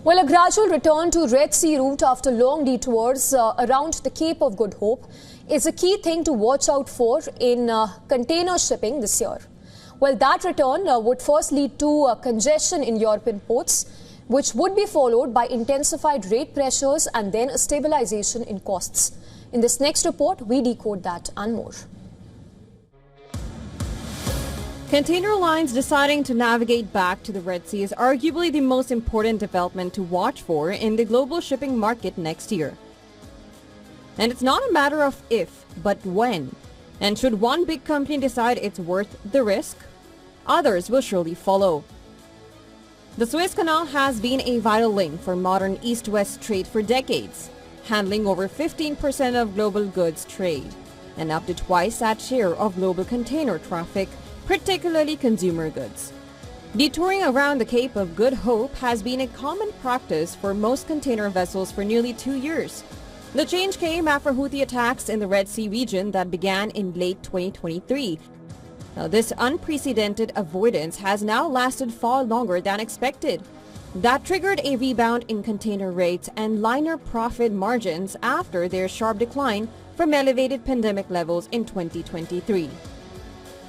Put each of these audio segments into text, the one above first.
Well, a gradual return to Red Sea route after long detours around the Cape of Good Hope is a key thing to watch out for in container shipping this year. Well, that return would first lead to congestion in European ports, which would be followed by intensified rate pressures and then a stabilisation in costs. In this next report, we decode that and more. Container lines deciding to navigate back to the Red Sea is arguably the most important development to watch for in the global shipping market next year. And it's not a matter of if, but when. And should one big company decide it's worth the risk, others will surely follow. The Suez Canal has been a vital link for modern east-west trade for decades, handling over 15% of global goods trade, and up to twice that share of global container traffic, particularly consumer goods. Detouring around the Cape of Good Hope has been a common practice for most container vessels for nearly 2 years. The change came after Houthi attacks in the Red Sea region that began in late 2023. Now, this unprecedented avoidance has now lasted far longer than expected. That triggered a rebound in container rates and liner profit margins after their sharp decline from elevated pandemic levels in 2023.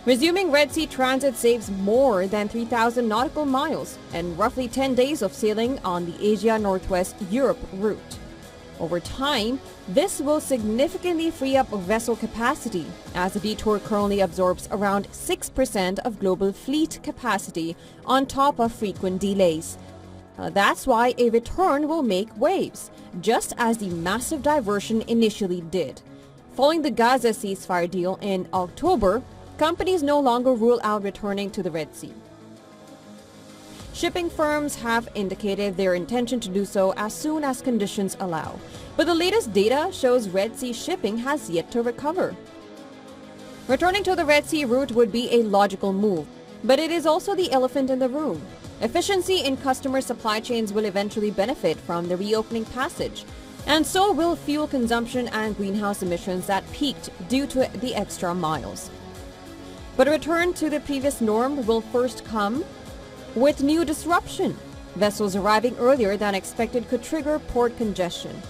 Resuming Red Sea transit saves more than 3,000 nautical miles and roughly 10 days of sailing on the Asia Northwest Europe route. Over time, this will significantly free up vessel capacity, as the detour currently absorbs around 6% of global fleet capacity on top of frequent delays. That's why a return will make waves, just as the massive diversion initially did. Following the Gaza ceasefire deal in October, companies no longer rule out returning to the Red Sea. Shipping firms have indicated their intention to do so as soon as conditions allow, but the latest data shows Red Sea shipping has yet to recover. Returning to the Red Sea route would be a logical move, but it is also the elephant in the room. Efficiency in customer supply chains will eventually benefit from the reopening passage, and so will fuel consumption and greenhouse emissions that peaked due to the extra miles. But a return to the previous norm will first come with new disruption. Vessels arriving earlier than expected could trigger port congestion.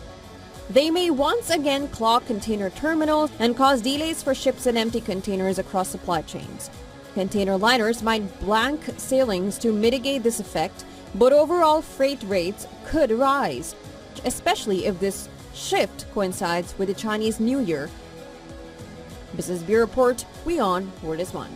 They may once again clog container terminals and cause delays for ships and empty containers across supply chains. Container liners might blank sailings to mitigate this effect, but overall freight rates could rise, especially if this shift coincides with the Chinese New Year. Business Bureau Report, WION World is One.